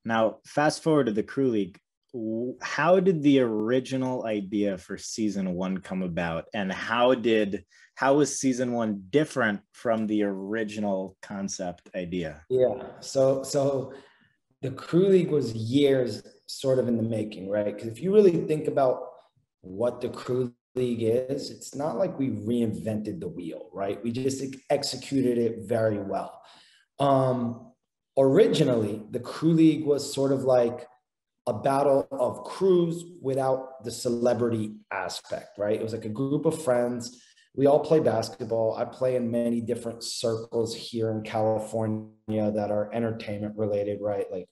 Now, fast forward to the Crew League. How did the original idea for season one come about, and how was season one different from the original concept idea? Yeah. So the Crew League was years sort of in the making, right? Because if you really think about what the Crew League is, it's not like we reinvented the wheel, right? We just executed it very well. Originally, the Crew League was sort of like a battle of crews without the celebrity aspect, right? It was like a group of friends. We all play basketball. I play in many different circles here in California that are entertainment related, right? Like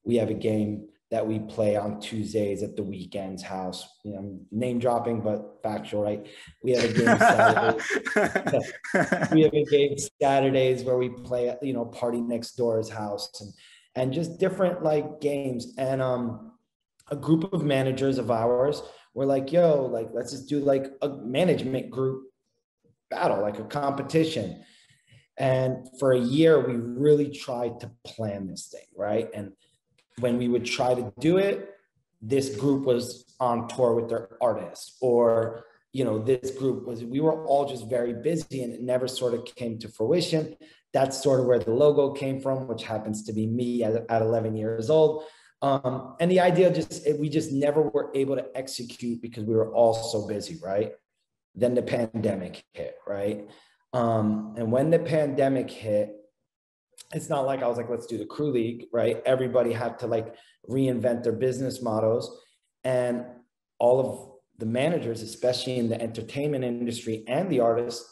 we have a game that we play on Tuesdays at the Weekends house. You know, name dropping, but factual, right? We have a game Saturday. We have a game Saturdays where we play at, Party Next Door's house and just different like games. And a group of managers of ours were like, yo, like, let's just do like a management group battle, like a competition. And for a year, we really tried to plan this thing, right? And when we would try to do it, this group was on tour with their artists, or this group we were all just very busy, and it never sort of came to fruition. That's sort of where the logo came from, which happens to be me at 11 years old. And the idea we just never were able to execute because we were all so busy, right? Then the pandemic hit, right? And when the pandemic hit, it's not like I was like, let's do the Crew League, right? Everybody had to like reinvent their business models. And all of the managers, especially in the entertainment industry and the artists,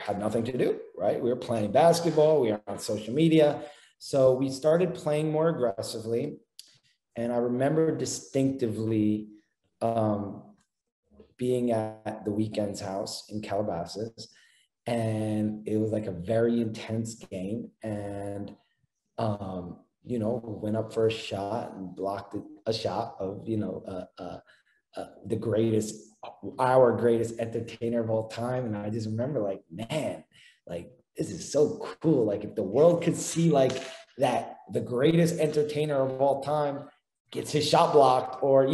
had nothing to do, right? We were playing basketball, we were on social media. So we started playing more aggressively. And I remember distinctively being at the Weekends house in Calabasas. And it was like a very intense game. And, we went up for a shot and blocked a shot of, our greatest entertainer of all time. And I just remember like, man, like, this is so cool. Like if the world could see like that, the greatest entertainer of all time gets his shot blocked, or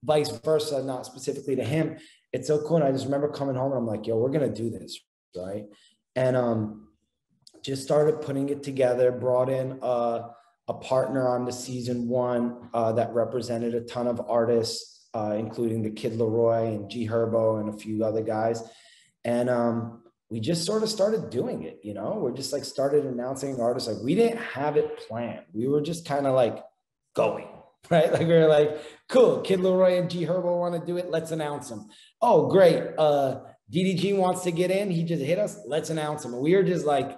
vice versa, not specifically to him. It's so cool. And I just remember coming home and I'm like, yo, we're going to do this. Right. And just started putting it together, brought in a partner on the season one that represented a ton of artists, including the Kid Leroy and G Herbo and a few other guys. And we just sort of started doing it, we're just like started announcing artists. Like we didn't have it planned. We were just kind of like going, right? Like we were like, cool, Kid Leroy and G Herbo want to do it. Let's announce them. Oh, great. DDG wants to get in. He just hit us. Let's announce him. And we were just like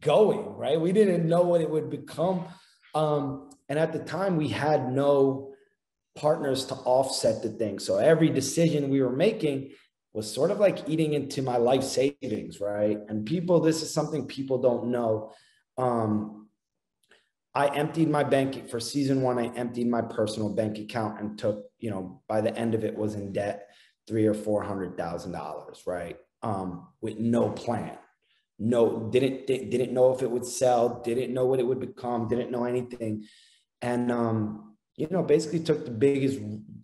going, right? We didn't know what it would become. And at the time we had no partners to offset the thing. So every decision we were making was sort of like eating into my life savings, right? And this is something people don't know. I emptied my bank for season one. I emptied my personal bank account and took, by the end of it was in debt, $300,000 or $400,000, right? With no plan. No, didn't know if it would sell, didn't know what it would become, didn't know anything. And, basically took the biggest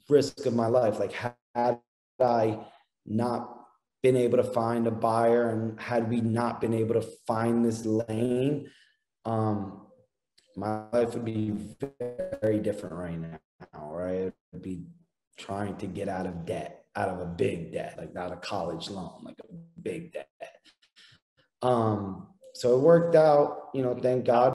risk of my life. Like had I not been able to find a buyer, and had we not been able to find this lane, my life would be very different right now, right? It would be trying to get out of debt, out of a big debt, like not a college loan, like a big debt. So it worked out, thank God.